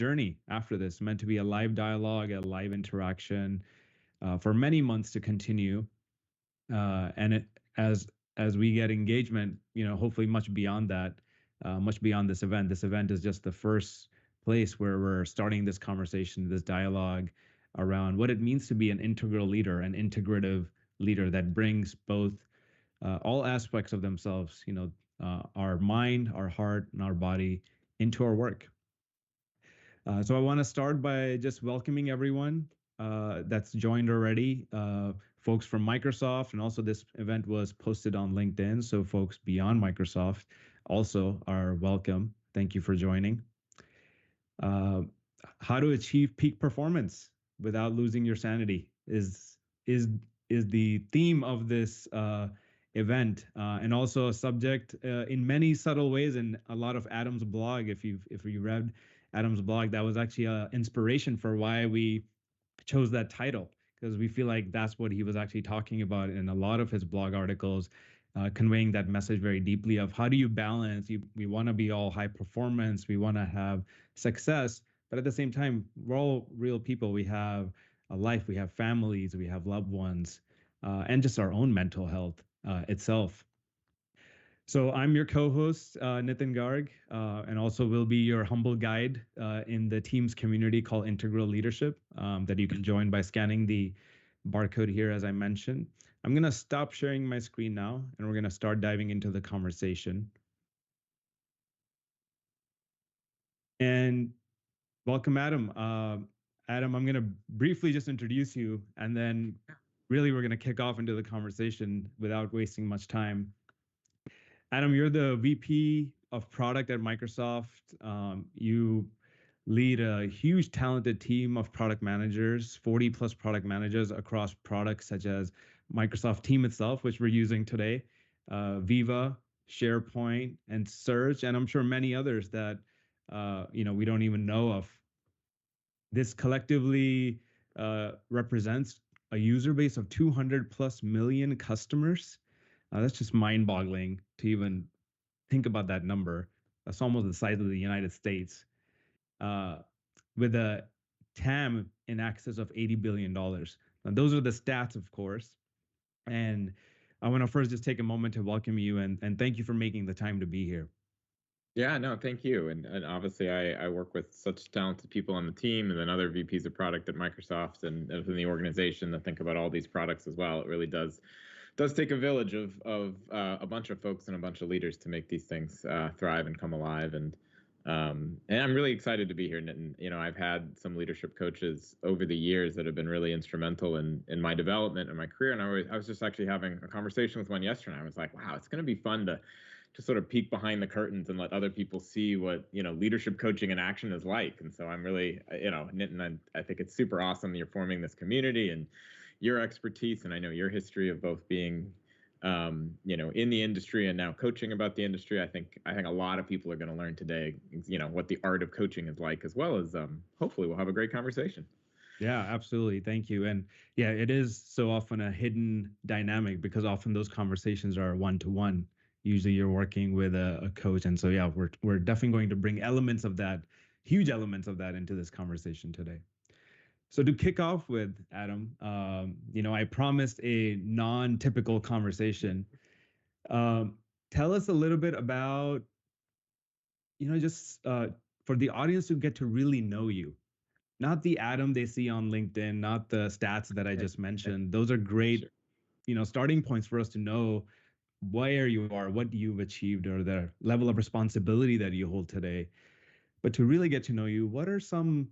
journey after this, meant to be a live dialogue, a live interaction for many months to continue. And as we get engagement, hopefully much beyond that, much beyond this event. This event is just the first place where we're starting this conversation, this dialogue around what it means to be an integral leader, an integrative leader that brings both all aspects of themselves, our mind, our heart, and our body into our work. So I want to start by just welcoming everyone that's joined already. Folks from Microsoft, and also this event was posted on LinkedIn, so folks beyond Microsoft also are welcome. Thank you for joining. How to achieve peak performance without losing your sanity is the theme of this event, and also a subject in many subtle ways in a lot of Adam's blog. If you read Adam's blog, that was actually an inspiration for why we chose that title, because we feel like that's what he was actually talking about in a lot of his blog articles, conveying that message very deeply of how do you balance. We want to be all high performance, we want to have success, but at the same time, we're all real people. We have a life, we have families, we have loved ones, and just our own mental health itself. So I'm your co-host, Nitin Garg, and also will be your humble guide in the Teams community called Integral Leadership that you can join by scanning the barcode here, as I mentioned. I'm going to stop sharing my screen now, and we're going to start diving into the conversation. And welcome, Adam. Adam, I'm going to briefly just introduce you, and then really we're going to kick off into the conversation without wasting much time. Adam, you're the VP of product at Microsoft. You lead a huge talented team of product managers, 40 plus product managers across products such as Microsoft Team itself, which we're using today, Viva, SharePoint, and Search, and I'm sure many others that we don't even know of. This collectively represents a user base of 200 plus million customers. That's just mind-boggling to even think about that number. That's almost the size of the United States, with a TAM in excess of $80 billion. Now, those are the stats, of course. And I want to first just take a moment to welcome you and thank you for making the time to be here. Yeah, no, thank you. And obviously, I work with such talented people on the team, and then other VPs of product at Microsoft and within the organization that think about all these products as well. It really does take a village of a bunch of folks and a bunch of leaders to make these things thrive and come alive. And I'm really excited to be here, Nitin. I've had some leadership coaches over the years that have been really instrumental in my development and my career. And I was just actually having a conversation with one yesterday. I was like, wow, it's going to be fun to sort of peek behind the curtains and let other people see what leadership coaching in action is like. And so I'm really, Nitin, I think it's super awesome that you're forming this community, and your expertise, and I know your history of both being, in the industry and now coaching about the industry. I think a lot of people are going to learn today, what the art of coaching is like, as well as hopefully we'll have a great conversation. Yeah, absolutely. Thank you. And yeah, it is so often a hidden dynamic because often those conversations are one-to-one. Usually you're working with a coach. And so, yeah, we're definitely going to bring elements of that, huge elements of that into this conversation today. So to kick off with, Adam, I promised a non-typical conversation. Tell us a little bit about, just for the audience to get to really know you, not the Adam they see on LinkedIn, not the stats that I just mentioned. Those are great, starting points for us to know where you are, what you've achieved, or the level of responsibility that you hold today. But to really get to know you, what are some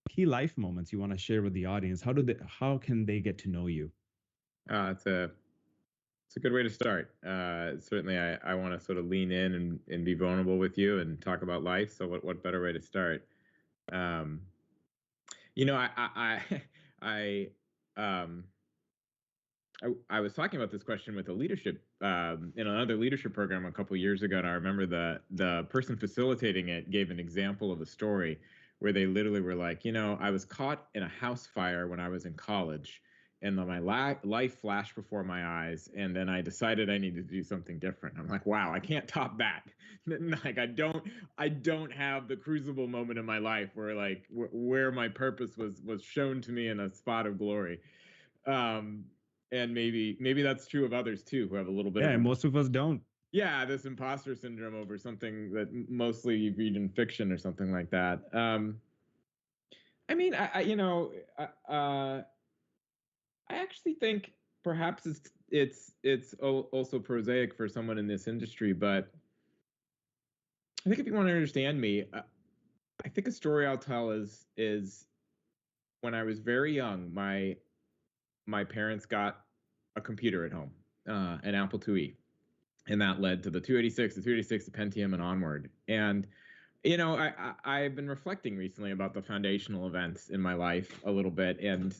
key life moments you want to share with the audience? How can they get to know you? It's a good way to start. Certainly, I want to sort of lean in and be vulnerable with you and talk about life. So what better way to start? I was talking about this question with a leadership in another leadership program a couple of years ago, and I remember the person facilitating it gave an example of a story where they literally were like, I was caught in a house fire when I was in college, and then my life flashed before my eyes, and then I decided I needed to do something different. I'm like, wow, I can't top that. Like I don't have the crucible moment in my life where like where my purpose was shown to me in a spot of glory. um and maybe that's true of others too, who have a little bit Yeah, of most of us don't. yeah, this imposter syndrome over something that mostly you read in fiction or something like that. I mean, I actually think perhaps it's also prosaic for someone in this industry, but I think if you want to understand me, I think a story I'll tell is when I was very young, my parents got a computer at home, an Apple IIe, and that led to the 286, the 286, the Pentium, and onward. And I've been reflecting recently about the foundational events in my life a little bit, and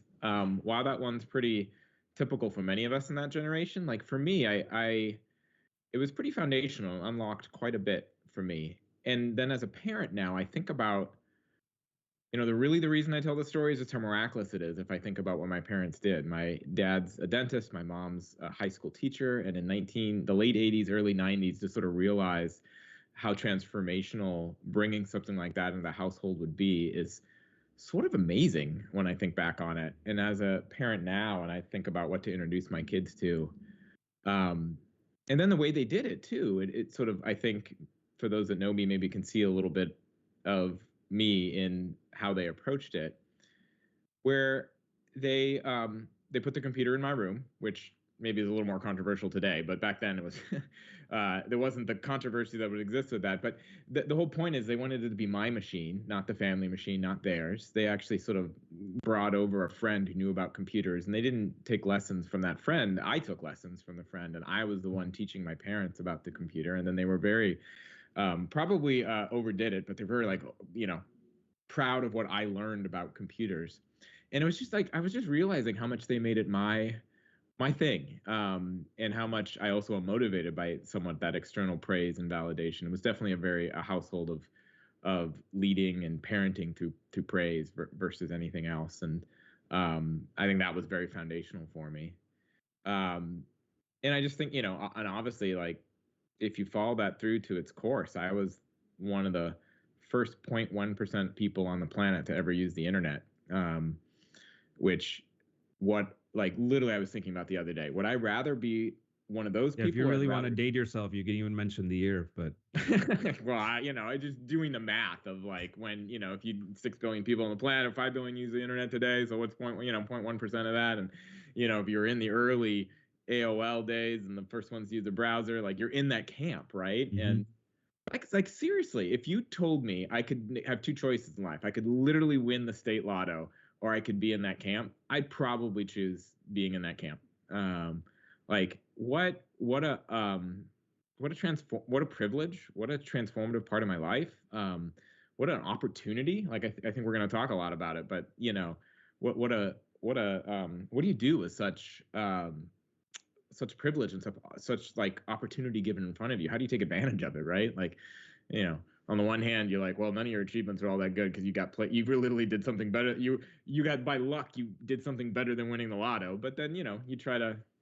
while that one's pretty typical for many of us in that generation, like for me, I it was pretty foundational, unlocked quite a bit for me. And then as a parent now, I think about the reason I tell the story is just how miraculous it is. If I think about what my parents did, my dad's a dentist, my mom's a high school teacher, and in the late 80s, early 90s, to sort of realize how transformational bringing something like that into the household would be is sort of amazing when I think back on it. And as a parent now, and I think about what to introduce my kids to, and then the way they did it too, it sort of, I think, for those that know me, maybe can see a little bit of me in how they approached it, where they put the computer in my room, which maybe is a little more controversial today, but back then it was there wasn't the controversy that would exist with that. But the whole point is they wanted it to be my machine, not the family machine, not theirs. They actually sort of brought over a friend who knew about computers, and they didn't take lessons from that friend. I took lessons from the friend, and I was the one teaching my parents about the computer. And then they were very probably overdid it, but they're very like proud of what I learned about computers. And it was just like I was just realizing how much they made it my thing, and how much I also am motivated by somewhat that external praise and validation. It was definitely a household of leading and parenting through praise versus anything else. And I think that was very foundational for me. And I just think, and obviously, like, if you follow that through to its course, I was one of the first 0.1% people on the planet to ever use the internet. Which, literally I was thinking about the other day. Would I rather be one of those people? If you really want to date yourself, you can even mention the year, but well, I just doing the math of like when, if you 6 billion people on the planet, 5 billion use the internet today. So what's 0.1% of that? And, if you're in the early AOL days and the first ones to use a browser, like you're in that camp, right? Mm-hmm. And like seriously, if you told me I could have two choices in life, I could literally win the state lotto or I could be in that camp, I'd probably choose being in that camp. Like what a privilege, what a transformative part of my life. What an opportunity. Like I think we're going to talk a lot about it, but what do you do with such privilege and such like opportunity given in front of you? How do you take advantage of it, right? Like, on the one hand, you're like, well, none of your achievements are all that good because you literally did something better. You got, by luck, you did something better than winning the lotto. But then, you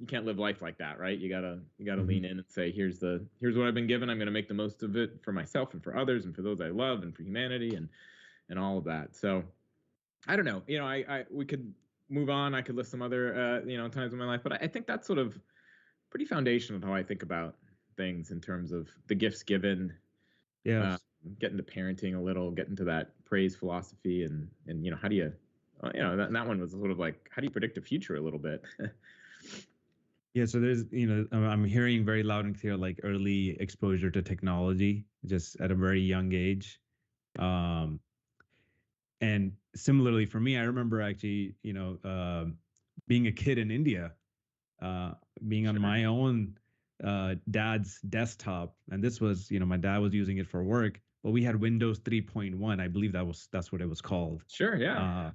can't live life like that, right? You gotta mm-hmm. lean in and say, here's what I've been given. I'm going to make the most of it for myself and for others and for those I love and for humanity and all of that. So I don't know, we could move on. I could list some other, times in my life, but I think that's sort of pretty foundational of how I think about things in terms of the gifts given. Yeah. Get into parenting a little, get into that praise philosophy, and how do you, that one was sort of like, how do you predict the future a little bit? Yeah, so there's, I'm hearing very loud and clear, like early exposure to technology, just at a very young age. And similarly for me, I remember actually, being a kid in India, being on my own dad's desktop, and this was, my dad was using it for work, but we had Windows 3.1. I believe that's what it was called. Sure, yeah.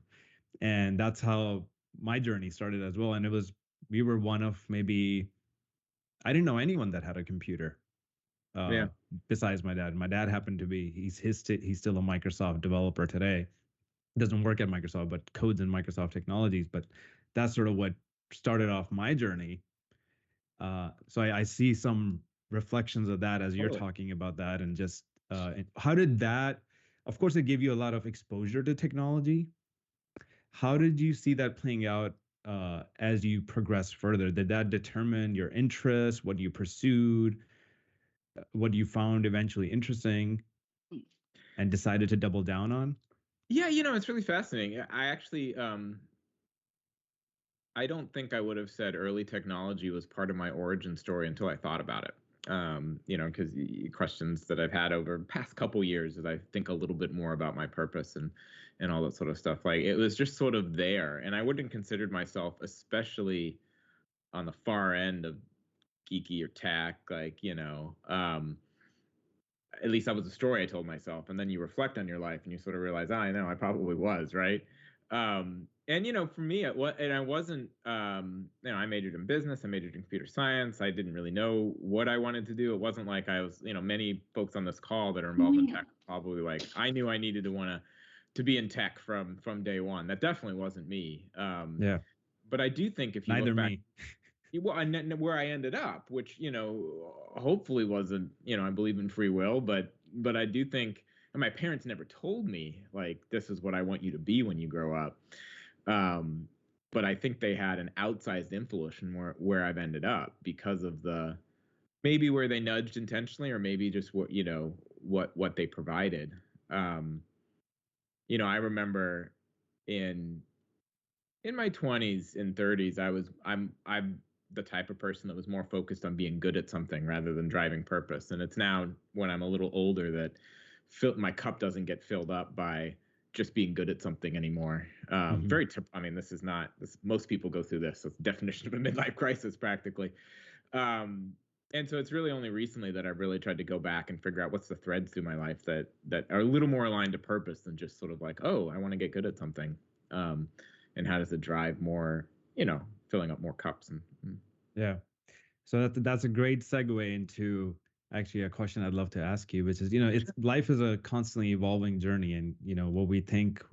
And that's how my journey started as well. And we were one of maybe, I didn't know anyone that had a computer besides my dad. My dad happened to be, he's still a Microsoft developer today. Doesn't work at Microsoft, but codes in Microsoft technologies. But that's sort of what started off my journey. So I see some reflections of that as you're Totally. talking about that, and just how did that? Of course, it gave you a lot of exposure to technology. How did you see that playing out as you progress further? Did that determine your interests, what you pursued, what you found eventually interesting, and decided to double down on? Yeah, it's really fascinating. I actually, I don't think I would have said early technology was part of my origin story until I thought about it. Because questions that I've had over the past couple years as I think a little bit more about my purpose and all that sort of stuff. Like it was just sort of there, and I wouldn't considered myself, especially on the far end of geeky or tech, like at least that was the story I told myself. And then you reflect on your life and you sort of realize, I know I probably was, right? And for me, I wasn't, I majored in business, I majored in computer science. I didn't really know what I wanted to do. It wasn't like I was, many folks on this call that are involved in tech probably like I knew I needed to be in tech from day one. That definitely wasn't me. Yeah, But I do think if you neither look back, me. well, where I ended up, which hopefully wasn't, I believe in free will, but I do think, and my parents never told me like this is what I want you to be when you grow up. But I think they had an outsized influence in where I've ended up because of the maybe where they nudged intentionally, or maybe just what they provided. I remember in my 20s and 30s, I'm the type of person that was more focused on being good at something rather than driving purpose. And it's now when I'm a little older that my cup doesn't get filled up by just being good at something anymore. Hmm. I mean, this is not this. Most people go through this. It's the definition of a midlife crisis, practically. Um, and so it's really only recently that I've really tried to go back and figure out what's the threads through my life that are a little more aligned to purpose than just sort of like, oh, I want to get good at something. And how does it drive more, filling up more cups and Yeah. So that's a great segue into actually a question I'd love to ask you, which is, it's life is a constantly evolving journey, and what we think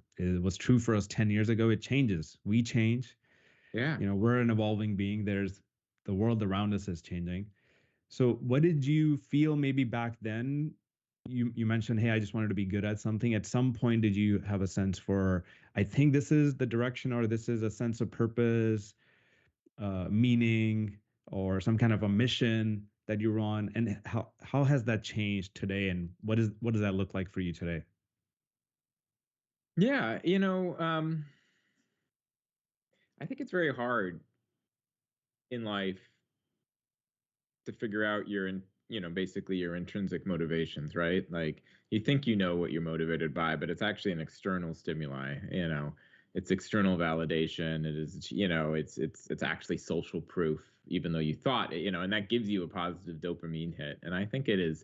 was true for us 10 years ago, it changes. We change. yeah. We're an evolving being. There's the world around us is changing. So what did you feel maybe back then? You mentioned, hey, I just wanted to be good at something. At some point, did you have a sense for, I think this is the direction, or this is a sense of purpose, meaning, or some kind of a mission that you're on? And how has that changed today? And what does that look like for you today? Yeah, I think it's very hard in life to figure out basically your intrinsic motivations, right? Like you think you know what you're motivated by, but it's actually an external stimuli, It's external validation. It is, it's actually social proof, even though you thought, and that gives you a positive dopamine hit. And I think it is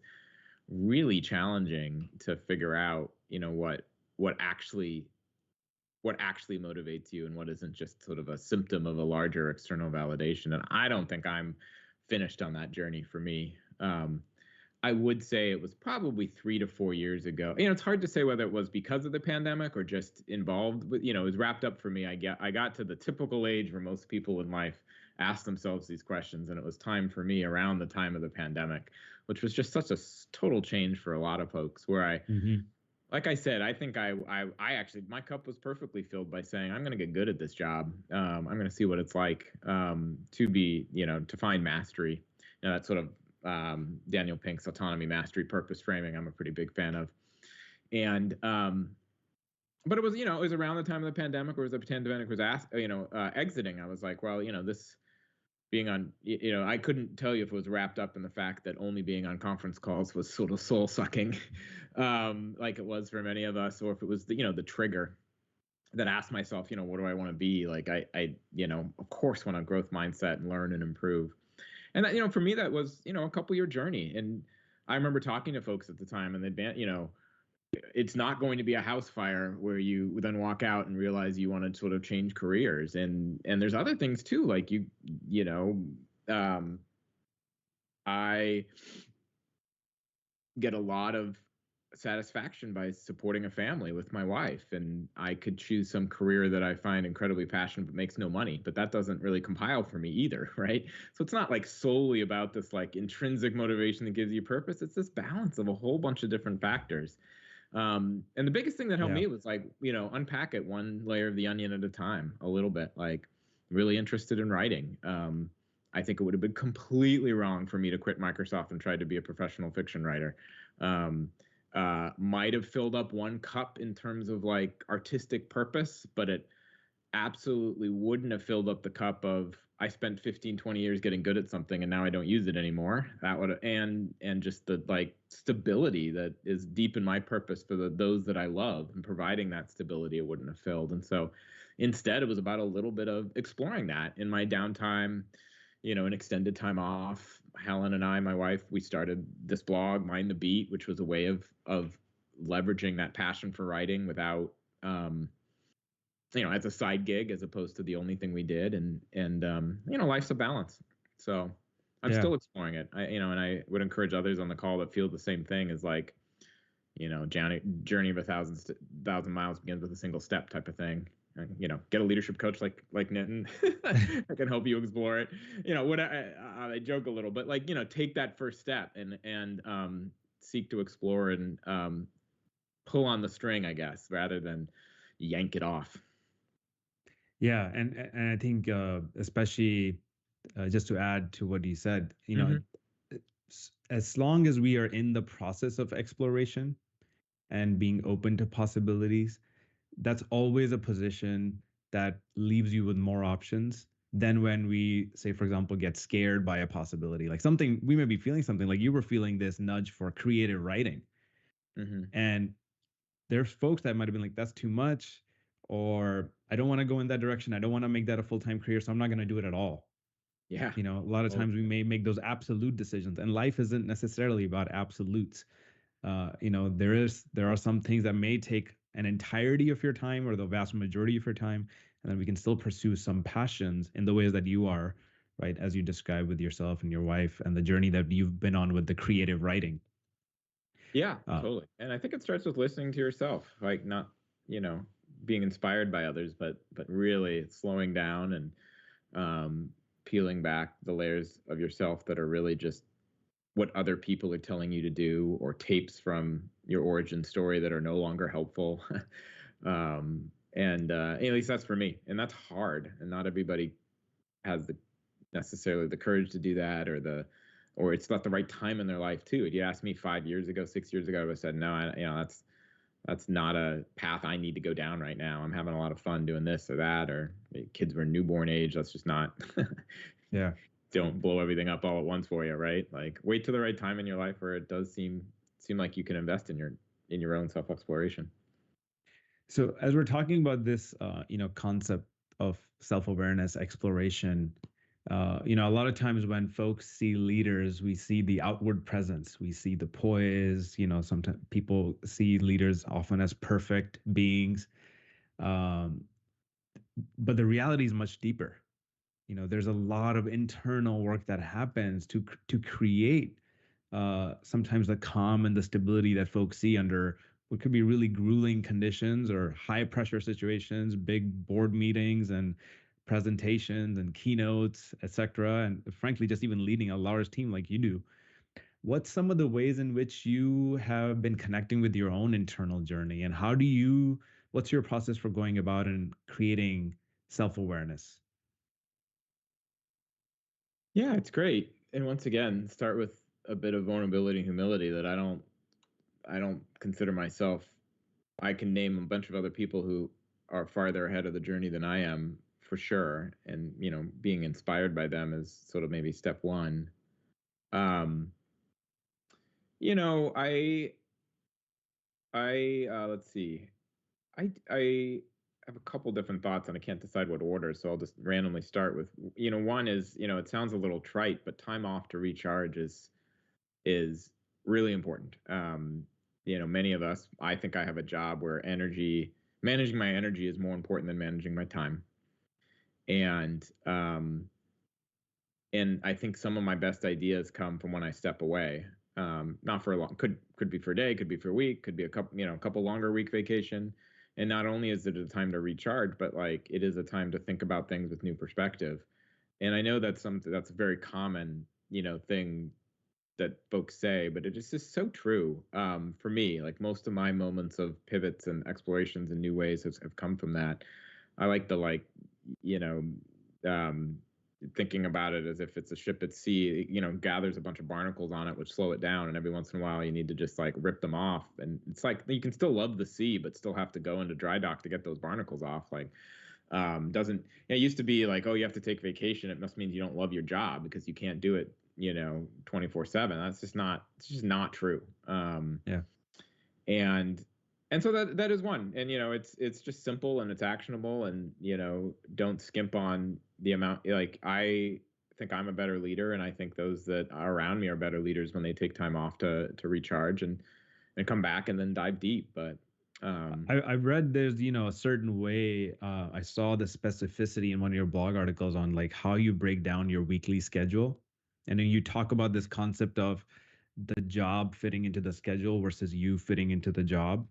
really challenging to figure out, what actually motivates you and what isn't just sort of a symptom of a larger external validation. And I don't think I'm finished on that journey for me. I would say it was probably 3 to 4 years ago. It's hard to say whether it was because of the pandemic or just involved with, it was wrapped up for me. I got to the typical age where most people in life ask themselves these questions. And it was time for me around the time of the pandemic, which was just such a total change for a lot of folks where Hmm. like I said, I think I actually, my cup was perfectly filled by saying, I'm going to get good at this job. I'm going to see what it's like to be, to find mastery. That sort of Daniel Pink's autonomy, mastery, purpose framing, I'm a pretty big fan of. And, but it was, it was around the time of the pandemic, or as the pandemic was exiting. I was like, well, this being on, I couldn't tell you if it was wrapped up in the fact that only being on conference calls was sort of soul sucking, like it was for many of us, or if it was the trigger that asked myself, what do I want to be? Like I of course want a growth mindset and learn and improve. And that, for me, that was, a couple year journey. And I remember talking to folks at the time and they'd been, it's not going to be a house fire where you then walk out and realize you want to sort of change careers. And there's other things too, like I get a lot of satisfaction by supporting a family with my wife, and I could choose some career that I find incredibly passionate but makes no money, but that doesn't really compile for me either, right? So it's not like solely about this like intrinsic motivation that gives you purpose. It's this balance of a whole bunch of different factors. And the biggest thing that helped Yeah. me was like, unpack it one layer of the onion at a time, a little bit. Like, really interested in writing. I think it would have been completely wrong for me to quit Microsoft and try to be a professional fiction writer. Um, might have filled up one cup in terms of like artistic purpose, but it absolutely wouldn't have filled up the cup of I spent 15, 20 years getting good at something and now I don't use it anymore. That would, and just the like stability that is deep in my purpose for those that I love, and providing that stability, it wouldn't have filled. And so instead it was about a little bit of exploring that in my downtime, an extended time off. Helen and I, my wife, we started this blog, Mind the Beat, which was a way of leveraging that passion for writing without as a side gig as opposed to the only thing we did. And life's a balance. So I'm Yeah. still exploring it. And I would encourage others on the call that feel the same thing, is like, journey of a thousand miles begins with a single step type of thing. Get a leadership coach like Nitin. I can help you explore it. What I joke a little, but like, take that first step and seek to explore and pull on the string, I guess, rather than yank it off. Yeah, and I think especially just to add to what you said, as long as we are in the process of exploration and being open to possibilities, that's always a position that leaves you with more options than when we say, for example, get scared by a possibility, like something we may be feeling, something like you were feeling this nudge for creative writing, and there's folks that might have been like, that's too much, or I don't want to go in that direction. I don't want to make that a full-time career, so I'm not going to do it at all. Yeah. A lot of times we may make those absolute decisions, and life isn't necessarily about absolutes. There are some things that may take an entirety of your time or the vast majority of your time, and then we can still pursue some passions in the ways that you are, right, as you described with yourself and your wife and the journey that you've been on with the creative writing. Yeah, totally. And I think it starts with listening to yourself, like not, being inspired by others, but really slowing down and peeling back the layers of yourself that are really just what other people are telling you to do, or tapes from your origin story that are no longer helpful. And at least that's for me, and that's hard, and not everybody has necessarily the courage to do that, or it's not the right time in their life too. If you asked me 5 years ago, 6 years ago, I would have said, no, that's not a path I need to go down right now. I'm having a lot of fun doing this or that, or kids were newborn age. That's just not, Yeah. Don't blow everything up all at once for you, right? Like, wait till the right time in your life where it does seem like you can invest in your own self-exploration. So as we're talking about this, concept of self-awareness, exploration, a lot of times when folks see leaders, we see the outward presence, we see the poise. Sometimes people see leaders often as perfect beings, um, but the reality is much deeper. There's a lot of internal work that happens to create sometimes the calm and the stability that folks see under what could be really grueling conditions or high pressure situations, big board meetings and presentations and keynotes, et cetera. And frankly, just even leading a large team like you do. What's some of the ways in which you have been connecting with your own internal journey, and what's your process for going about and creating self-awareness? Yeah, it's great. And once again, start with a bit of vulnerability and humility, that I don't consider myself. I can name a bunch of other people who are farther ahead of the journey than I am, for sure. And, being inspired by them is sort of maybe step one. Um, let's see. I have a couple different thoughts, and I can't decide what order, so I'll just randomly start with, one is, it sounds a little trite, but time off to recharge is really important. Many of us, I think I have a job where managing my energy is more important than managing my time. And I think some of my best ideas come from when I step away. Not for a long, could be for a day, could be for a week, could be a couple longer week vacation. And not only is it a time to recharge, but like it is a time to think about things with new perspective. And I know that's something that's a very common, thing that folks say, but it is just so true. For me, like most of my moments of pivots and explorations in new ways have come from that. I like the you know, um, thinking about it as if it's a ship at sea, gathers a bunch of barnacles on it, which slow it down. And every once in a while, you need to just like rip them off. And it's like you can still love the sea, but still have to go into dry dock to get those barnacles off. Like, doesn't it used to be like, oh, you have to take vacation. It must mean you don't love your job because you can't do it, 24/7. That's just not, it's just not true. Yeah. And so that is one. And it's just simple and it's actionable, and don't skimp on the amount. Like, I think I'm a better leader, and I think those that are around me are better leaders when they take time off to recharge and come back and then dive deep. But I read there's, a certain way. I saw the specificity in one of your blog articles on like how you break down your weekly schedule. And then you talk about this concept of the job fitting into the schedule versus you fitting into the job.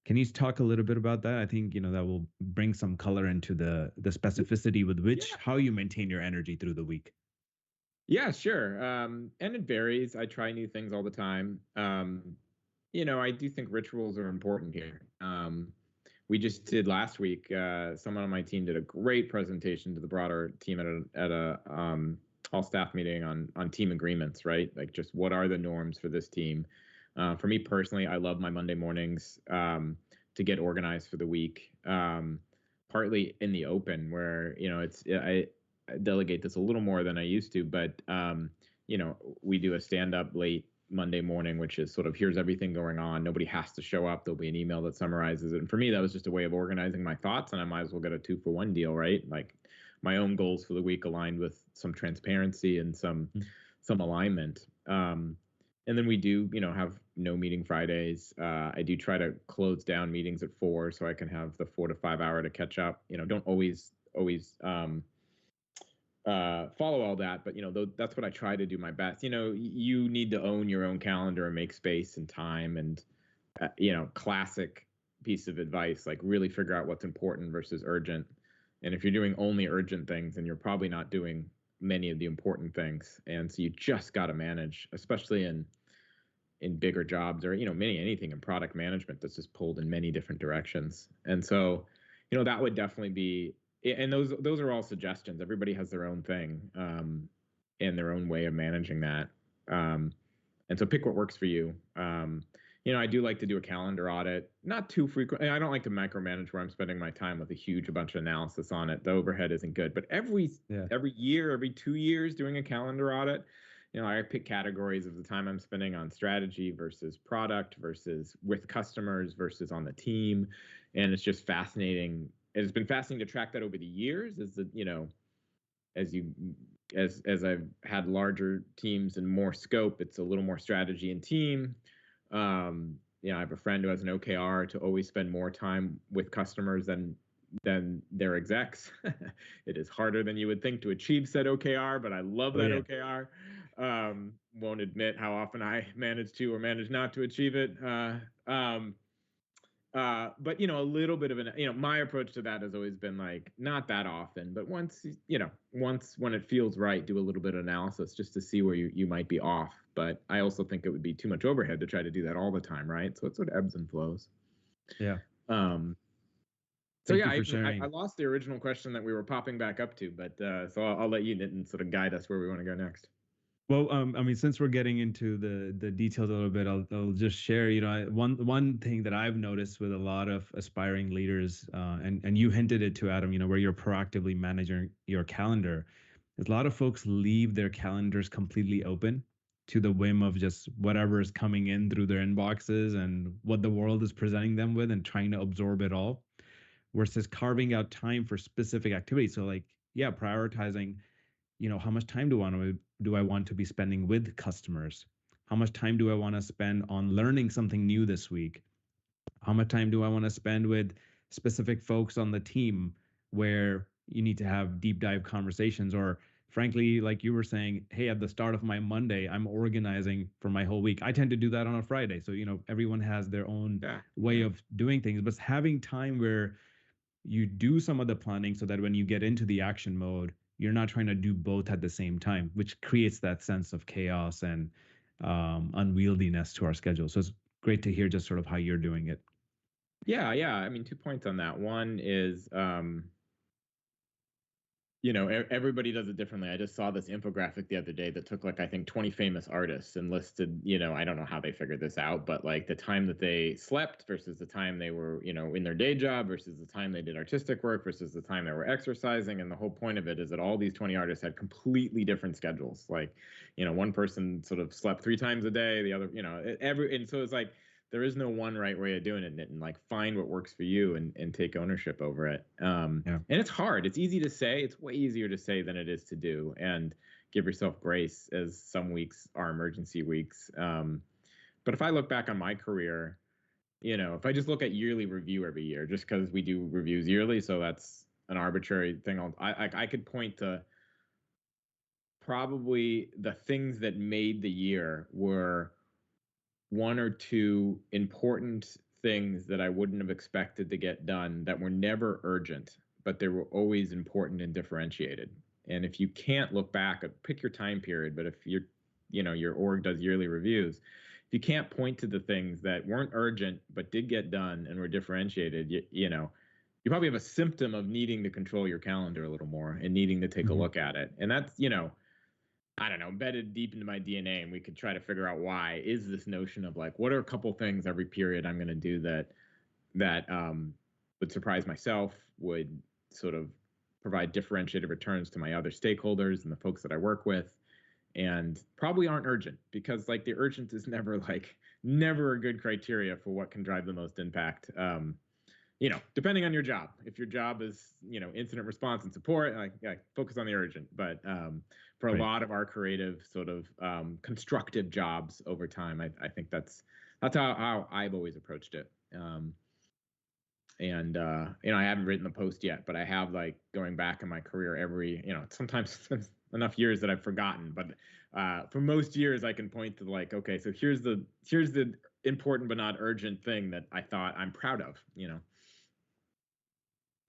Can you talk a little bit about that? I think, that will bring some color into the specificity with which how you maintain your energy through the week. Yeah, sure. And it varies. I try new things all the time. I do think rituals are important here. We just did last week. Someone on my team did a great presentation to the broader team at a all staff meeting on team agreements, right? Like, just what are the norms for this team? For me personally, I love my Monday mornings to get organized for the week. Partly in the open, where I delegate this a little more than I used to, but we do a stand up late Monday morning, which is sort of, here's everything going on. Nobody has to show up. There'll be an email that summarizes it. And for me, that was just a way of organizing my thoughts, and I might as well get a 2-for-1 deal, right? Like, my own goals for the week aligned with some transparency and some alignment. And then we do, have no meeting Fridays. I do try to close down meetings at 4 so I can have the 4 to 5 hour to catch up. Don't always follow all that, but that's what I try to do my best. You need to own your own calendar and make space and time, and classic piece of advice, like, really figure out what's important versus urgent. And if you're doing only urgent things, then you're probably not doing many of the important things. And so you just got to manage, especially in bigger jobs, or anything in product management that's just pulled in many different directions. And so that would definitely be, and those are all suggestions. Everybody has their own thing, and their own way of managing that. And so pick what works for you. I do like to do a calendar audit, not too frequent. I don't like to micromanage where I'm spending my time with a bunch of analysis on it. The overhead isn't good, but every year, every 2 years, doing a calendar audit, I pick categories of the time I'm spending on strategy versus product versus with customers versus on the team. And it's just fascinating. It's been fascinating to track that over the years, as I've had larger teams and more scope. It's a little more strategy and team. I have a friend who has an OKR to always spend more time with customers than their execs. It is harder than you would think to achieve said OKR, but I love that OKR. Won't admit how often I manage to or manage not to achieve it. But a little bit of my approach to that has always been like, not that often, but once when it feels right, do a little bit of analysis just to see where you might be off. But I also think it would be too much overhead to try to do that all the time, right? So it sort of ebbs and flows. Yeah. So yeah, I lost the original question that we were popping back up to, but so I'll let you, Nitin, sort of guide us where we want to go next. Well, since we're getting into the details a little bit, I'll just share. One thing that I've noticed with a lot of aspiring leaders, and you hinted it to Adam, where you're proactively managing your calendar, is a lot of folks leave their calendars completely open to the whim of just whatever is coming in through their inboxes and what the world is presenting them with, and trying to absorb it all, versus carving out time for specific activities. So, like, prioritizing. How much time do I want to be spending with customers? How much time do I want to spend on learning something new this week? How much time do I want to spend with specific folks on the team where you need to have deep dive conversations, or frankly, like you were saying, hey, at the start of my Monday, I'm organizing for my whole week. I tend to do that on a Friday. So, everyone has their own way of doing things, but having time where you do some of the planning so that when you get into the action mode, you're not trying to do both at the same time, which creates that sense of chaos and unwieldiness to our schedule. So it's great to hear just sort of how you're doing it. Yeah. I mean, 2 points on that. One is, everybody does it differently. I just saw this infographic the other day that took I think 20 famous artists and listed, I don't know how they figured this out, but the time that they slept versus the time they were, in their day job versus the time they did artistic work versus the time they were exercising. And the whole point of it is that all these 20 artists had completely different schedules. One person sort of slept 3 times a day, the other, and so it's there is no one right way of doing it, and find what works for you and take ownership over it. And it's hard. It's easy to say. It's way easier to say than it is to do. And give yourself grace, as some weeks are emergency weeks. But if I look back on my career, if I just look at yearly review every year, just because we do reviews yearly, so that's an arbitrary thing. I could point to probably the things that made the year were 1 or 2 important things that I wouldn't have expected to get done that were never urgent, but they were always important and differentiated. And if you can't look back, pick your time period, but if your org does yearly reviews, if you can't point to the things that weren't urgent but did get done and were differentiated, you probably have a symptom of needing to control your calendar a little more and needing to take a look at it. And that's, I don't know, embedded deep into my DNA, and we could try to figure out why is this notion of what are a couple things every period I'm going to do that would surprise myself, would sort of provide differentiated returns to my other stakeholders and the folks that I work with, and probably aren't urgent, because the urgent is never a good criteria for what can drive the most impact. Depending on your job. If your job is, incident response and support, focus on the urgent. But for a lot of our creative sort of constructive jobs over time, I think that's how I've always approached it. And I haven't written the post yet, but I have going back in my career every, sometimes enough years that I've forgotten, but for most years I can point to okay, so here's the important but not urgent thing that I thought I'm proud of.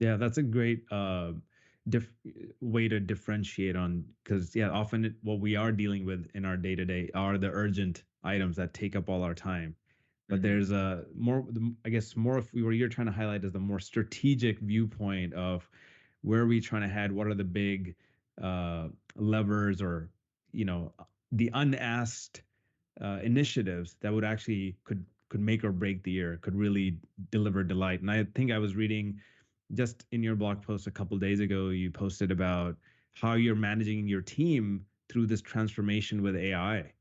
Yeah, that's a great way to differentiate on, because often what we are dealing with in our day to day are the urgent items that take up all our time. But there's a more, I guess, more of what you're trying to highlight is the more strategic viewpoint of where are we trying to head, what are the big levers, or the unasked initiatives that would actually could make or break the year, could really deliver delight. And I think I was reading just in your blog post a couple of days ago, you posted about how you're managing your team through this transformation with AI.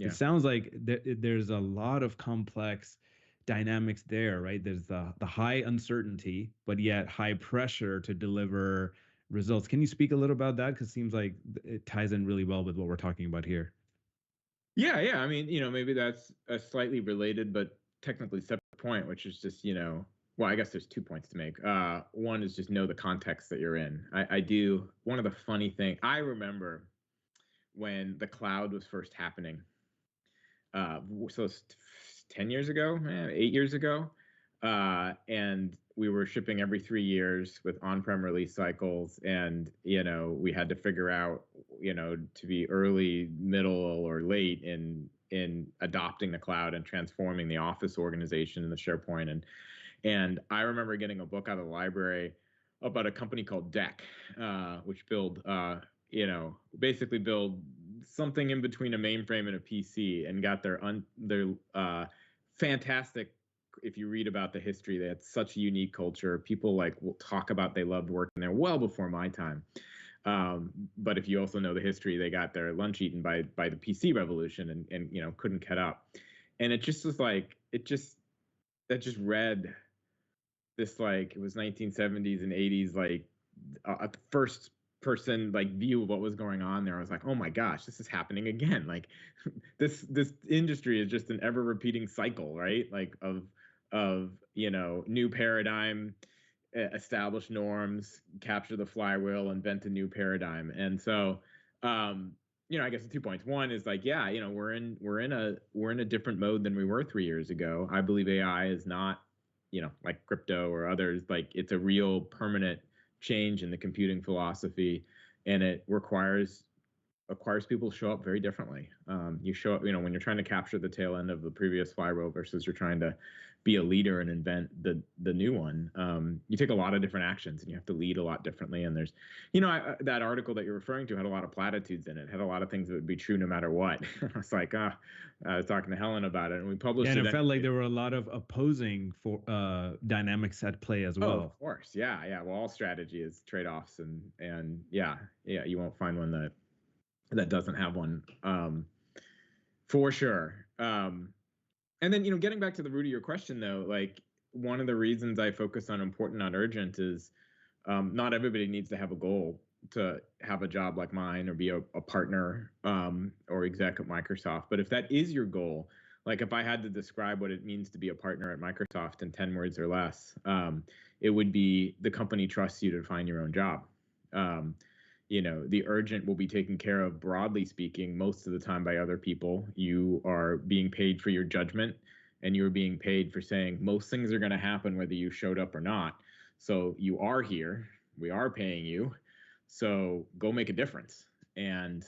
It sounds like there's a lot of complex dynamics there, right? There's the high uncertainty, but yet high pressure to deliver results. Can you speak a little about that? Because it seems like it ties in really well with what we're talking about here. Yeah. I mean, maybe that's a slightly related but technically separate point, which is just, well, I guess there's 2 points to make. One is just know the context that you're in. I do. One of the funny things, I remember when the cloud was first happening. So it's 10 years ago, 8 years ago. And we were shipping every 3 years with on-prem release cycles. And, we had to figure out, to be early, middle, or late in adopting the cloud and transforming the Office organization in the SharePoint. And I remember getting a book out of the library about a company called Deck, which basically build something in between a mainframe and a PC, and got their fantastic. If you read about the history, they had such a unique culture. People will talk about they loved working there well before my time. But if you also know the history, they got their lunch eaten by the PC revolution and couldn't cut up. And it just was that just read this it was 1970s and 80s a first person view of what was going on there. I was like, oh my gosh, this is happening again. This industry is just an ever repeating cycle, right? Of new paradigm, establish norms, capture the flywheel, invent a new paradigm. And so I guess the 2 points. One is like, yeah, we're in a different mode than we were 3 years ago. I believe AI is not, like crypto or others, like it's a real permanent change in the computing philosophy, and it requires people to show up very differently. You show up, when you're trying to capture the tail end of the previous flywheel versus you're trying to be a leader and invent the new one. You take a lot of different actions and you have to lead a lot differently. And there's, that article that you're referring to had a lot of platitudes in it, had a lot of things that would be true no matter what. I was like, I was talking to Helen about it, and we published and it. it felt like there were a lot of opposing dynamics at play as well. Oh, of course, yeah. Well, all strategy is trade-offs, and yeah, you won't find one that doesn't have one, for sure. And then, getting back to the root of your question, though, like one of the reasons I focus on important, not urgent, is not everybody needs to have a goal to have a job like mine or be a partner or exec at Microsoft. But if that is your goal, like if I had to describe what it means to be a partner at Microsoft in 10 words or less, it would be the company trusts you to find your own job. The urgent will be taken care of, broadly speaking, most of the time by other people. You are being paid for your judgment, and you're being paid for saying most things are going to happen whether you showed up or not. So you are here. We are paying you. So go make a difference. And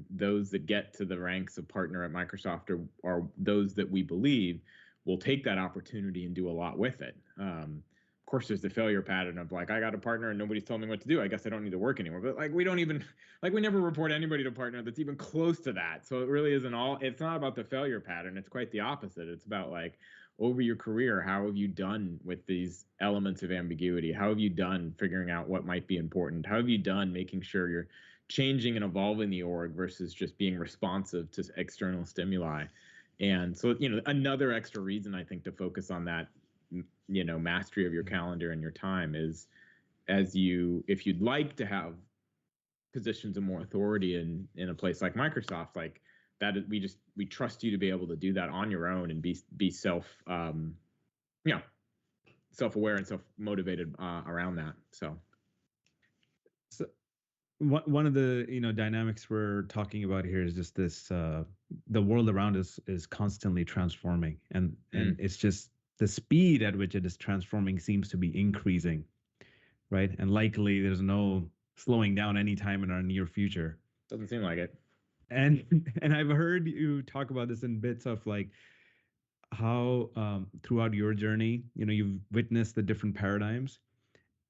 those that get to the ranks of partner at Microsoft are those that we believe will take that opportunity and do a lot with it. Of course, there's the failure pattern of like, I got a partner and nobody's telling me what to do. I guess I don't need to work anymore. But like, we never report anybody to partner that's even close to that. So it really isn't it's not about the failure pattern. It's quite the opposite. It's about like, over your career, how have you done with these elements of ambiguity? How have you done figuring out what might be important? How have you done making sure you're changing and evolving the org versus just being responsive to external stimuli? And so, another extra reason I think to focus on that, mastery of your calendar and your time is, if you'd like to have positions of more authority in a place like Microsoft, like that, we trust you to be able to do that on your own and be self-aware and self-motivated around that. So one of the dynamics we're talking about here is just this: the world around us is constantly transforming, and it's just the speed at which it is transforming seems to be increasing, right? And likely there's no slowing down anytime in our near future. Doesn't seem like it. And I've heard you talk about this in bits of like how throughout your journey, you've witnessed the different paradigms.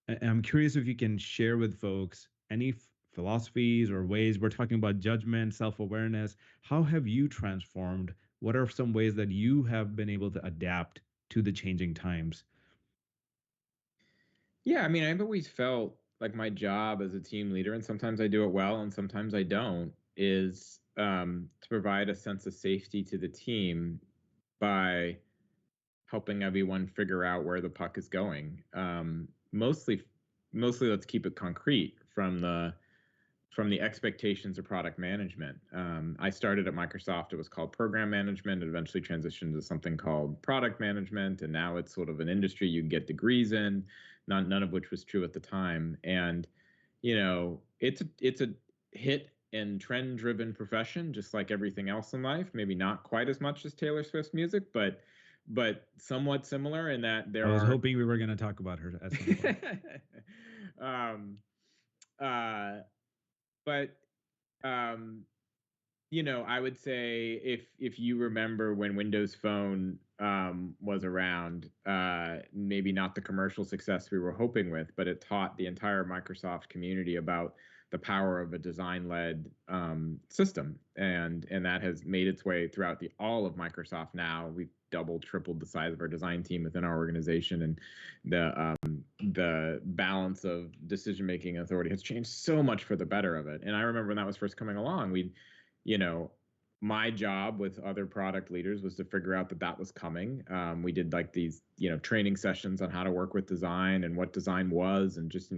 And I'm curious if you can share with folks any philosophies or ways. We're talking about judgment, self-awareness. How have you transformed? What are some ways that you have been able to adapt to the changing times? Yeah, I mean, I've always felt like my job as a team leader, and sometimes I do it well and sometimes I don't, is to provide a sense of safety to the team by helping everyone figure out where the puck is going. Mostly, let's keep it concrete from the expectations of product management. I started at Microsoft. It was called program management. It eventually transitioned to something called product management, and now it's sort of an industry you can get degrees in. None of which was true at the time. And it's a hit and trend-driven profession, just like everything else in life. Maybe not quite as much as Taylor Swift's music, but somewhat similar in that I was hoping we were going to talk about her at some point. I would say if you remember when Windows Phone was around, maybe not the commercial success we were hoping with, but it taught the entire Microsoft community about the power of a design-led system, and that has made its way throughout all of Microsoft. Now we've doubled, tripled the size of our design team within our organization, and the balance of decision-making authority has changed so much for the better of it. And I remember when that was first coming along, my job with other product leaders was to figure out that was coming. We did like these, training sessions on how to work with design and what design was, and just,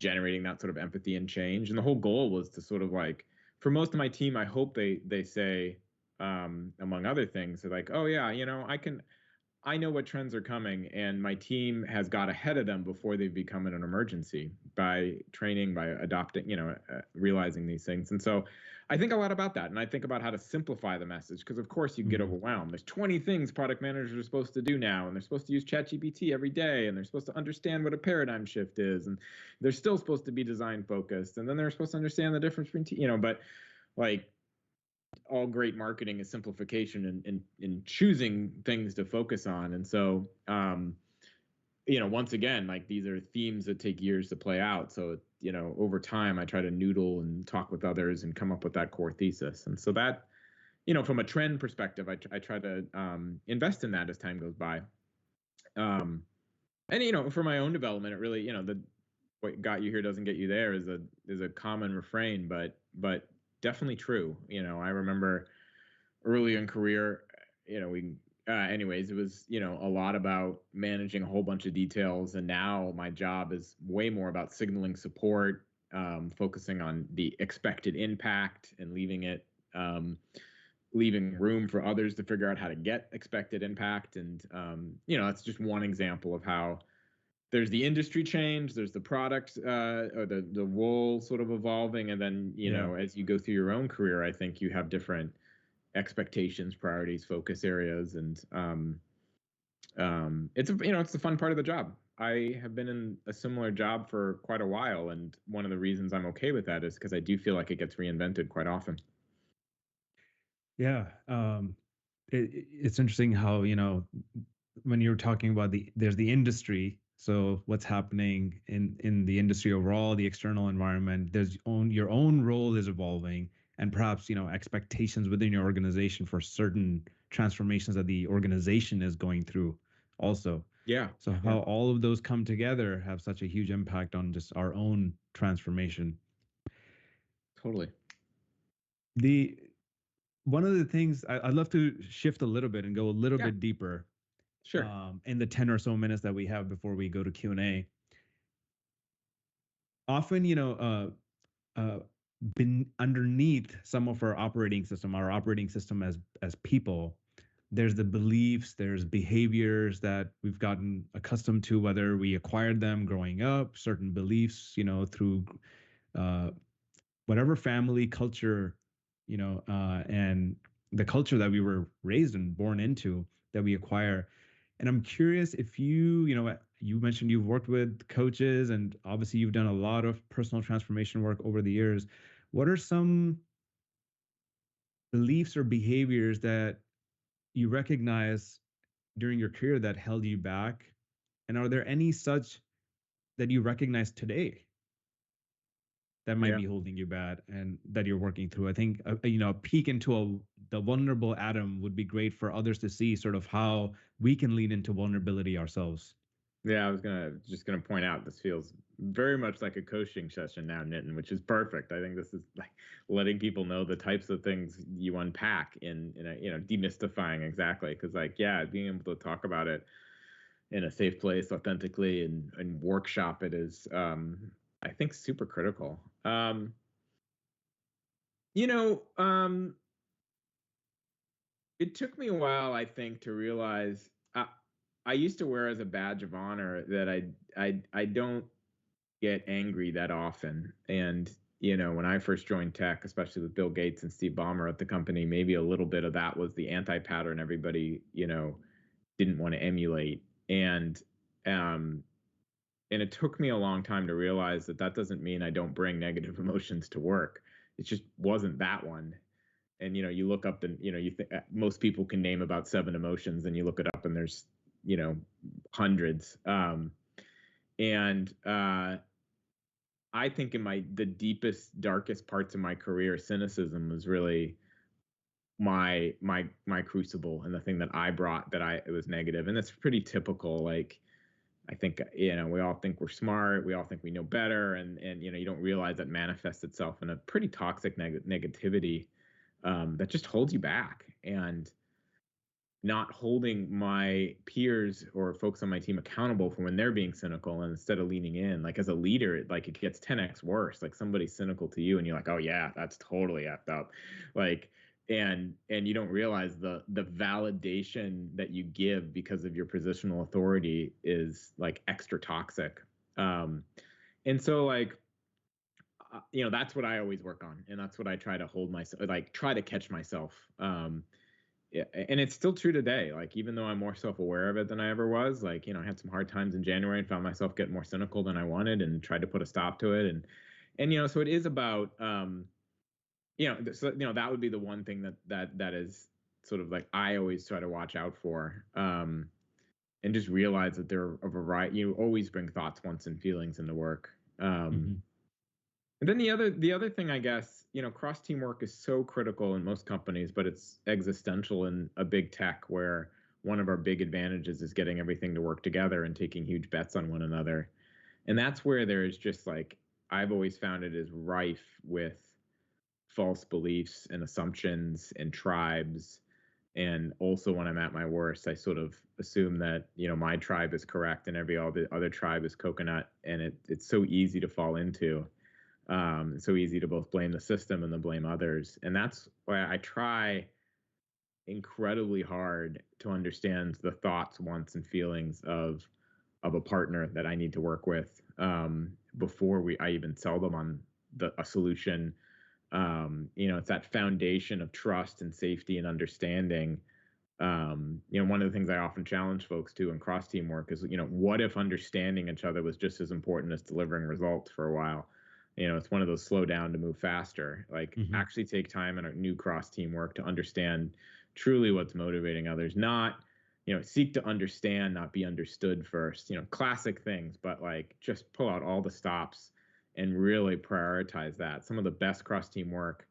generating that sort of empathy and change. And the whole goal was to sort of like, for most of my team, I hope they say, among other things, they're like, oh yeah, I know what trends are coming, and my team has got ahead of them before they've become an emergency by training, by adopting, realizing these things. And so I think a lot about that. And I think about how to simplify the message, because of course you get Mm-hmm. overwhelmed. There's 20 things product managers are supposed to do now, and they're supposed to use ChatGPT every day, and they're supposed to understand what a paradigm shift is, and they're still supposed to be design focused, and then they're supposed to understand the difference between, but like, all great marketing is simplification and choosing things to focus on. And so, once again, like, these are themes that take years to play out. So, over time, I try to noodle and talk with others and come up with that core thesis. And so that, from a trend perspective, I try to invest in that as time goes by. And, for my own development, it really, what got you here doesn't get you there is a common refrain, but definitely true. I remember early in career, anyways, it was, a lot about managing a whole bunch of details. And now my job is way more about signaling support, focusing on the expected impact and leaving room for others to figure out how to get expected impact. And, that's just one example of how there's the industry change, there's the product or the role sort of evolving. And then, as you go through your own career, I think you have different expectations, priorities, focus areas, and it's the fun part of the job. I have been in a similar job for quite a while, and one of the reasons I'm okay with that is because I do feel like it gets reinvented quite often. Yeah. It's interesting how, when you're talking about there's the industry. So what's happening in the industry overall, the external environment, your own role is evolving, and perhaps, expectations within your organization for certain transformations that the organization is going through also. Yeah. So how all of those come together have such a huge impact on just our own transformation. Totally. One of the things I'd love to shift a little bit and go a little bit deeper. Sure. In the 10 or so minutes that we have before we go to Q&A. Often, been underneath some of our operating system as people, there's the beliefs, there's behaviors that we've gotten accustomed to, whether we acquired them growing up, certain beliefs, through whatever family culture, and the culture that we were raised and born into, that we acquire. And I'm curious if you mentioned you've worked with coaches, and obviously you've done a lot of personal transformation work over the years. What are some beliefs or behaviors that you recognize during your career that held you back? And are there any such that you recognize today that might be holding you back and that you're working through? I think, a peek into the vulnerable Adam would be great for others to see sort of how we can lean into vulnerability ourselves. Yeah, I was just gonna point out, this feels very much like a coaching session now, Nitin, which is perfect. I think this is like letting people know the types of things you unpack in demystifying exactly. Because, like, yeah, being able to talk about it in a safe place authentically and workshop it is, I think, super critical. It took me a while, I think, to realize I used to wear as a badge of honor that I don't get angry that often. And, when I first joined tech, especially with Bill Gates and Steve Ballmer at the company, maybe a little bit of that was the anti-pattern everybody, didn't want to emulate. And it took me a long time to realize that doesn't mean I don't bring negative emotions to work. It just wasn't that one. And, you look up and, you think most people can name about 7 emotions, and you look it up and there's, hundreds. I think in the deepest, darkest parts of my career, cynicism was really my crucible, and the thing that I brought it was negative. And that's pretty typical. Like, I think, we all think we're smart. We all think we know better. And you don't realize that manifests itself in a pretty toxic negativity that just holds you back. And not holding my peers or folks on my team accountable for when they're being cynical, and instead of leaning in, like, as a leader, it gets 10x worse. Like, somebody's cynical to you and you're like, oh yeah, that's totally effed up. Like, and you don't realize the validation that you give because of your positional authority is like extra toxic. And so like that's what I always work on, and that's what I try to hold myself, like try to catch myself. Yeah, and it's still true today. Like, even though I'm more self-aware of it than I ever was, like, I had some hard times in January and found myself getting more cynical than I wanted, and tried to put a stop to it. And so it is about, so that would be the one thing that is sort of like I always try to watch out for, and just realize that there are a variety. You always bring thoughts, wants, and feelings into work. Mhm. And then the other thing, I guess, cross teamwork is so critical in most companies, but it's existential in a big tech where one of our big advantages is getting everything to work together and taking huge bets on one another. And that's where there's just like, I've always found it is rife with false beliefs and assumptions and tribes. And also, when I'm at my worst, I sort of assume that, my tribe is correct and every other tribe is coconut. And it's so easy to fall into. It's so easy to both blame the system and then blame others. And that's why I try incredibly hard to understand the thoughts, wants, and feelings of a partner that I need to work with, before I even sell them on a solution. It's that foundation of trust and safety and understanding. One of the things I often challenge folks to in cross teamwork is, what if understanding each other was just as important as delivering results for a while? It's one of those slow down to move faster. Like, Mhm. actually take time in a new cross teamwork to understand truly what's motivating others. Not, seek to understand, not be understood first. Classic things, but like just pull out all the stops and really prioritize that. Some of the best cross teamwork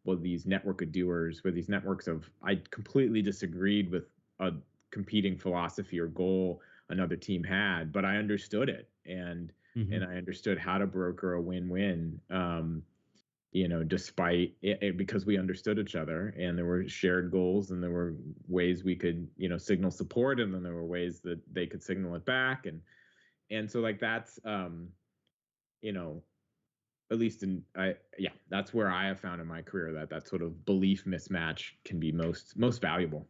were these network of doers, where these networks of, I completely disagreed with a competing philosophy or goal another team had, but I understood it, and Mhm. I understood how to broker a win-win. Despite it, because we understood each other, and there were shared goals, and there were ways we could, signal support, and then there were ways that they could signal it back, and so like that's, you know, at least that's where I have found in my career that sort of belief mismatch can be most valuable.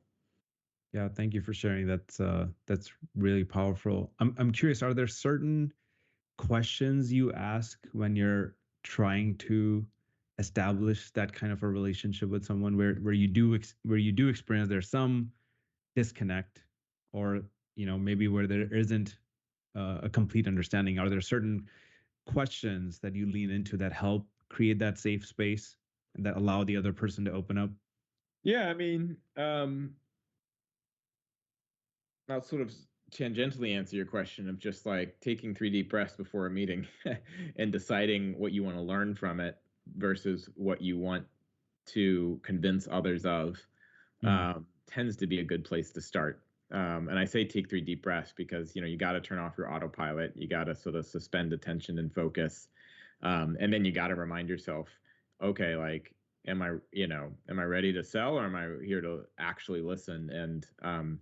Yeah, thank you for sharing. That's really powerful. I'm curious, are there certain questions you ask when you're trying to establish that kind of a relationship with someone where where you do experience there's some disconnect, or maybe where there isn't a complete understanding? Are there certain questions that you lean into that help create that safe space and that allow the other person to open up? Yeah, I mean, I'll sort of tangentially answer your question of just like taking 3 deep breaths before a meeting and deciding what you want to learn from it versus what you want to convince others of, Mm. tends to be a good place to start. And I say take 3 deep breaths because you got to turn off your autopilot. You got to sort of suspend attention and focus, and then you got to remind yourself, okay, like, am I ready to sell, or am I here to actually listen? And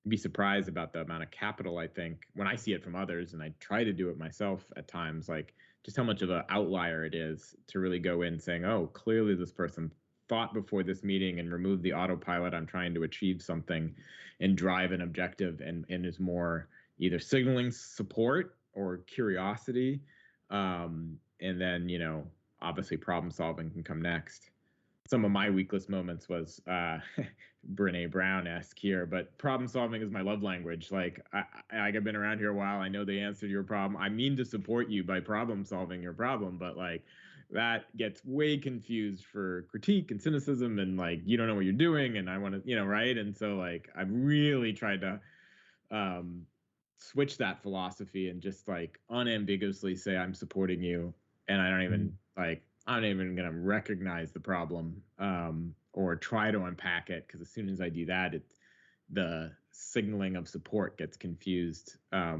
be surprised about the amount of capital, I think, when I see it from others, and I try to do it myself at times, like just how much of an outlier it is to really go in saying, oh, clearly this person thought before this meeting and remove the autopilot on trying to achieve something and drive an objective, and is more either signaling support or curiosity. And then, obviously problem solving can come next. Some of my weakest moments was Brene Brown-esque here, but problem solving is my love language. Like, I've been around here a while. I know the answer to your problem. I mean to support you by problem solving your problem, but like that gets way confused for critique and cynicism, and like you don't know what you're doing, and I want to, right? And so like I've really tried to um, switch that philosophy and just like unambiguously say I'm supporting you, and Mm. I'm not even gonna recognize the problem, or try to unpack it, because as soon as I do that, the signaling of support gets confused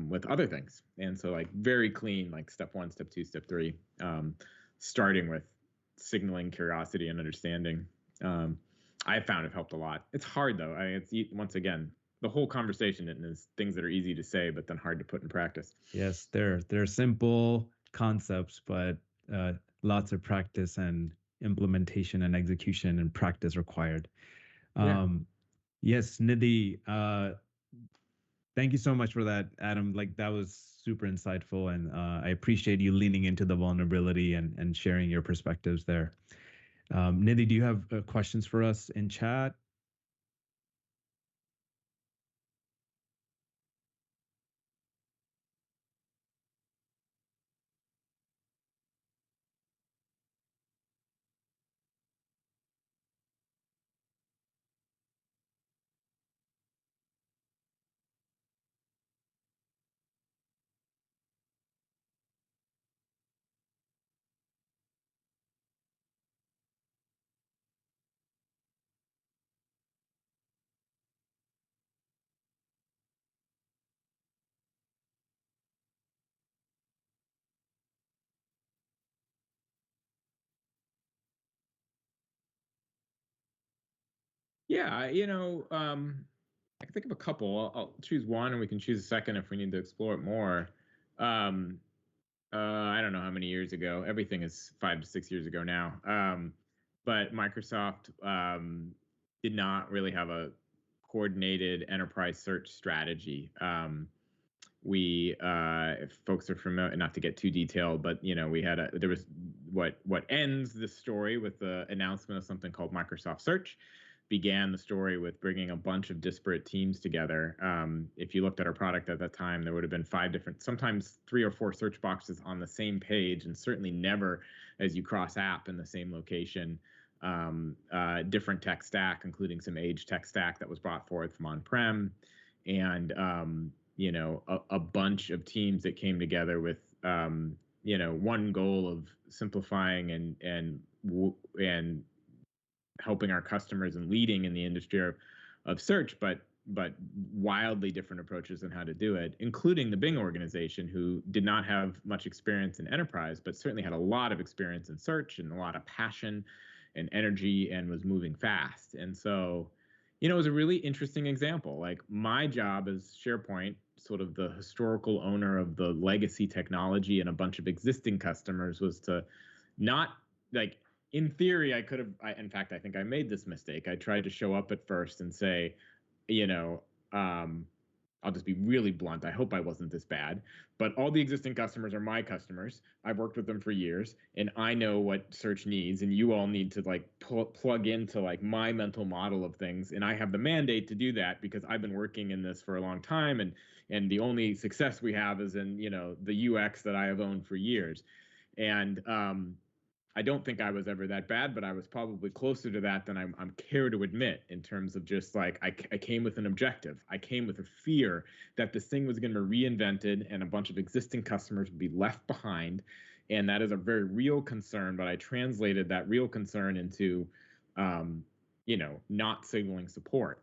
with other things. And so like very clean, like step 1, step 2, step 3, starting with signaling curiosity and understanding. I found it helped a lot. It's hard though. It's, once again, the whole conversation is things that are easy to say but then hard to put in practice. Yes, they're simple concepts, but lots of practice and implementation and execution and practice required. Yeah. Yes, Nidhi, thank you so much for that, Adam. Like that was super insightful, and I appreciate you leaning into the vulnerability and sharing your perspectives there. Nidhi, do you have questions for us in chat? Yeah, I can think of a couple. I'll choose one, and we can choose a second if we need to explore it more. Um, I don't know how many years ago. Everything is 5 to 6 years ago now. But Microsoft did not really have a coordinated enterprise search strategy. We, if folks are familiar, not to get too detailed, but there was what ends the story with the announcement of something called Microsoft Search. Began the story with bringing a bunch of disparate teams together. If you looked at our product at that time, there would have been 5 different, sometimes 3 or 4 search boxes on the same page, and certainly never as you cross app in the same location. Different tech stack, including some age tech stack that was brought forward from on-prem, and a bunch of teams that came together with one goal of simplifying and helping our customers and leading in the industry of search, but wildly different approaches on how to do it, including the Bing organization, who did not have much experience in enterprise, but certainly had a lot of experience in search and a lot of passion and energy and was moving fast. And so, it was a really interesting example. Like my job as SharePoint, sort of the historical owner of the legacy technology and a bunch of existing customers, was to not like, in theory, I could have, in fact, I think I made this mistake. I tried to show up at first and say, I'll just be really blunt. I hope I wasn't this bad, but all the existing customers are my customers. I've worked with them for years, and I know what search needs, and you all need to like plug into like my mental model of things, and I have the mandate to do that because I've been working in this for a long time, and the only success we have is in the UX that I have owned for years, and I don't think I was ever that bad, but I was probably closer to that than I'm care to admit, in terms of just like I came with an objective. I came with a fear that this thing was going to be reinvented and a bunch of existing customers would be left behind. And that is a very real concern, but I translated that real concern into, not signaling support.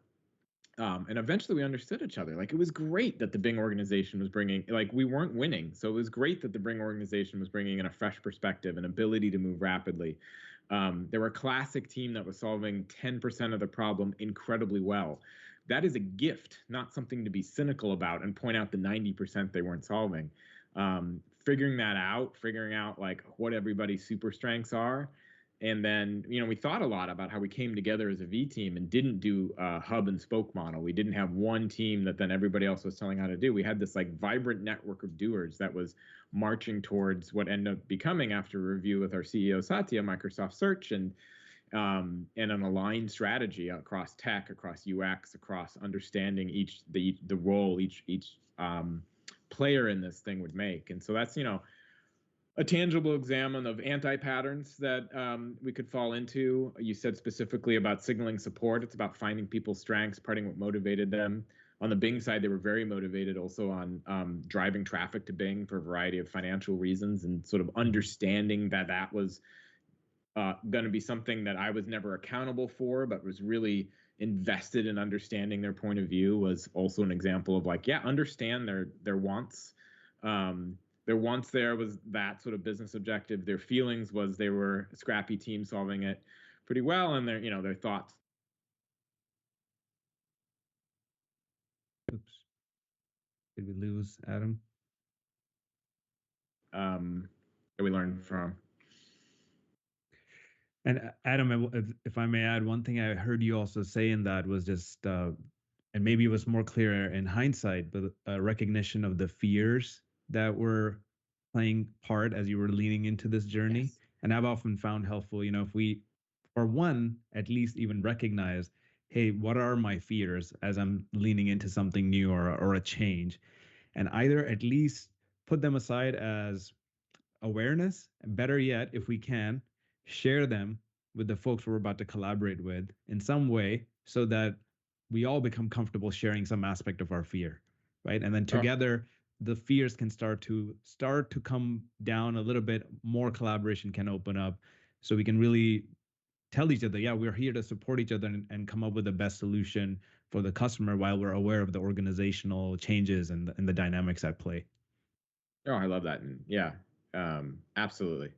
And eventually we understood each other. Like, it was great that the Bing organization was bringing, like, we weren't winning. So it was great that the Bing organization was bringing in a fresh perspective and ability to move rapidly. They were a classic team that was solving 10% of the problem incredibly well. That is a gift, not something to be cynical about and point out the 90% they weren't solving. Figuring out like what everybody's super strengths are. And then, we thought a lot about how we came together as a V team and didn't do a hub and spoke model. We didn't have one team that then everybody else was telling how to do. We had this like vibrant network of doers that was marching towards what ended up becoming, after a review with our CEO Satya, Microsoft Search, and an aligned strategy across tech, across UX, across understanding the role each player in this thing would make. And so that's a tangible example of anti-patterns that we could fall into. You said specifically about signaling support. It's about finding people's strengths, parting what motivated them. On the Bing side, they were very motivated also on driving traffic to Bing for a variety of financial reasons, and sort of understanding that was going to be something that I was never accountable for, but was really invested in understanding their point of view, was also an example of like, yeah, understand their wants. Their wants there was that sort of business objective. Their feelings was they were a scrappy team solving it pretty well, and their thoughts. Oops. Did we lose Adam? That we learned from. And Adam, if I may add, one thing I heard you also say in that was just, and maybe it was more clear in hindsight, but recognition of the fears that were playing part as you were leaning into this journey. Yes. And I've often found helpful, if we, for one, at least even recognize, hey, what are my fears as I'm leaning into something new or a change, and either at least put them aside as awareness, and better yet, if we can, share them with the folks we're about to collaborate with in some way so that we all become comfortable sharing some aspect of our fear, right? And then Oh, together, the fears can start to come down a little bit. More collaboration can open up, so we can really tell each other, yeah, we're here to support each other and come up with the best solution for the customer while we're aware of the organizational changes and the dynamics at play. oh, I love that. And yeah, absolutely.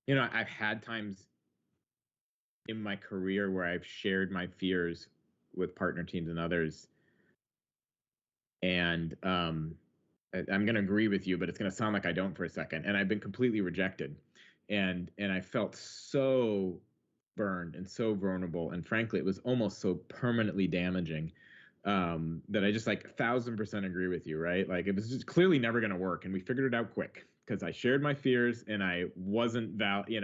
I've had times in my career where I've shared my fears with partner teams and others. And I'm going to agree with you, but it's going to sound like I don't for a second. And I've been completely rejected. And I felt so burned and so vulnerable. And frankly, it was almost so permanently damaging that I just 1,000% agree with you, right? Like, it was just clearly never going to work. And we figured it out quick because I shared my fears and I wasn't talking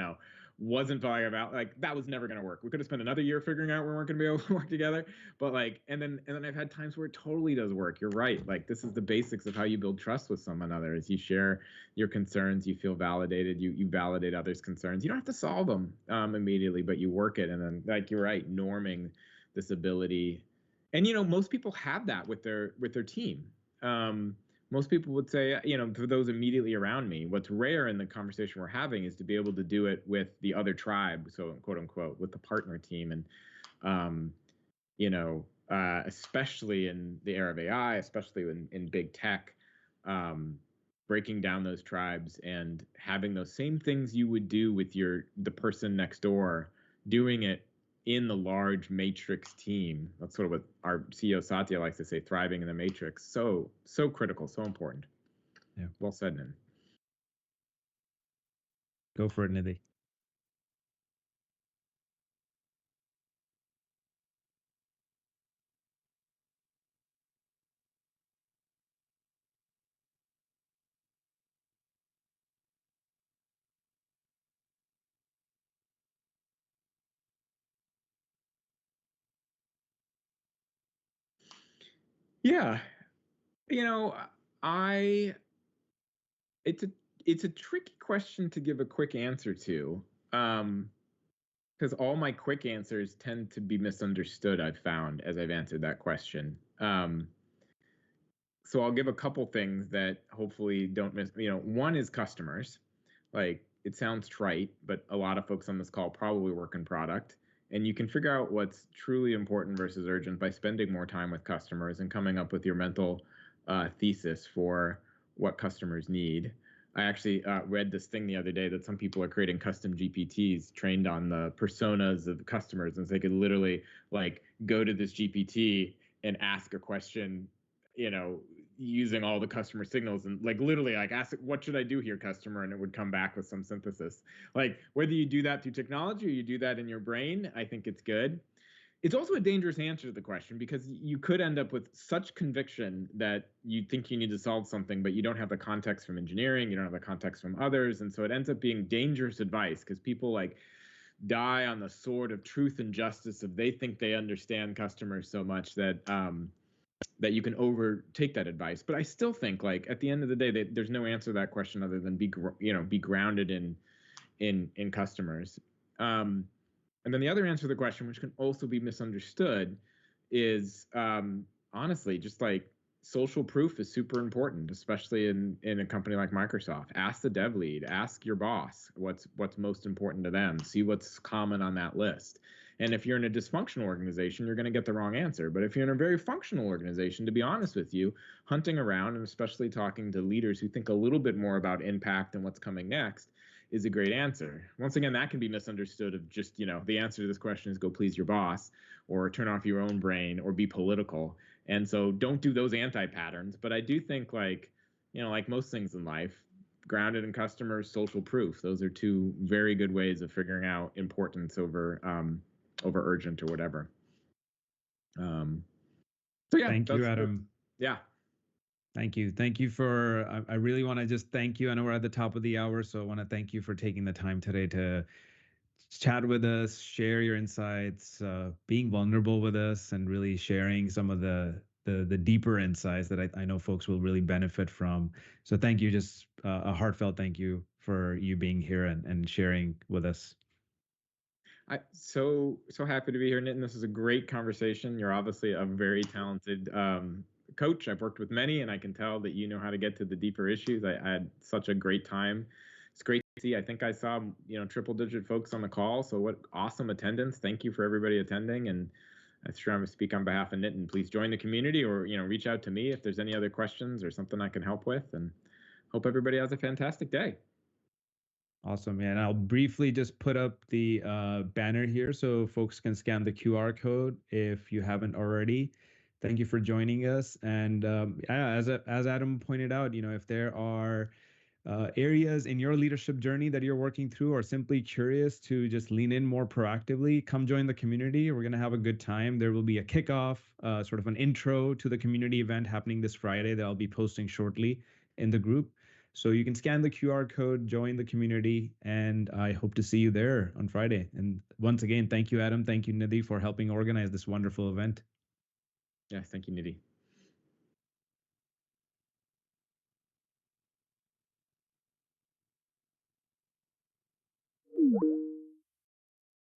about, that was never going to work. We could have spent another year figuring out we weren't going to be able to work together. But and then I've had times where it totally does work. You're right. Like, this is the basics of how you build trust with someone other, is you share your concerns, you feel validated, you validate others' concerns. You don't have to solve them immediately, but you work it. And then, you're right, norming this ability. And most people have that with their team. Most people would say, for those immediately around me, what's rare in the conversation we're having is to be able to do it with the other tribe, so quote unquote, with the partner team. And especially in the era of AI, especially in big tech, breaking down those tribes and having those same things you would do with the person next door, doing it in the large matrix team. That's sort of what our CEO Satya likes to say, thriving in the matrix. So critical, so important. Yeah. Well said, Nidhi. Go for it, Nidhi. Yeah. I it's a tricky question to give a quick answer to. Because all my quick answers tend to be misunderstood, I've found, as I've answered that question. So I'll give a couple things that hopefully don't miss. One is customers. Like, it sounds trite, but a lot of folks on this call probably work in product. And you can figure out what's truly important versus urgent by spending more time with customers and coming up with your mental thesis for what customers need. I actually read this thing the other day that some people are creating custom GPTs trained on the personas of customers. And so they could literally go to this GPT and ask a question, using all the customer signals and literally ask it, what should I do here, customer? And it would come back with some synthesis. Whether you do that through technology or you do that in your brain, I think it's good. It's also a dangerous answer to the question because you could end up with such conviction that you think you need to solve something, but you don't have the context from engineering, you don't have the context from others. And so it ends up being dangerous advice because people die on the sword of truth and justice if they think they understand customers so much that that you can overtake that advice. But I still think at the end of the day, there's no answer to that question other than be grounded in customers. And then the other answer to the question, which can also be misunderstood, is honestly just social proof is super important, especially in a company like Microsoft. Ask the dev lead, ask your boss what's most important to them, see what's common on that list. And if you're in a dysfunctional organization, you're going to get the wrong answer. But if you're in a very functional organization, to be honest with you, hunting around and especially talking to leaders who think a little bit more about impact and what's coming next is a great answer. Once again, that can be misunderstood of just, the answer to this question is go please your boss or turn off your own brain or be political. And so don't do those anti-patterns. But I do think like most things in life, grounded in customers, social proof. Those are two very good ways of figuring out importance over urgent or whatever. So yeah, Thank you, that's Adam. yeah. Thank you. Thank you for, I really want to just thank you. I know we're at the top of the hour, so I want to thank you for taking the time today to chat with us, share your insights, being vulnerable with us, and really sharing some of the deeper insights that I know folks will really benefit from. So thank you. Just a heartfelt thank you for you being here and sharing with us. So happy to be here, Nitin. This is a great conversation. You're obviously a very talented coach. I've worked with many, and I can tell that you know how to get to the deeper issues. I had such a great time. It's great to see. I think I saw triple-digit folks on the call. So what awesome attendance! Thank you for everybody attending. And I'm sure I'm going to speak on behalf of Nitin. Please join the community, or reach out to me if there's any other questions or something I can help with. And hope everybody has a fantastic day. Awesome, man. I'll briefly just put up the banner here so folks can scan the QR code if you haven't already. Thank you for joining us. And yeah, as Adam pointed out, if there are areas in your leadership journey that you're working through, or simply curious to just lean in more proactively, come join the community. We're going to have a good time. There will be a kickoff, sort of an intro to the community event happening this Friday that I'll be posting shortly in the group. So you can scan the QR code, join the community, and I hope to see you there on Friday. And once again, thank you, Adam. Thank you, Nidhi, for helping organize this wonderful event. Yes, thank you, Nidhi.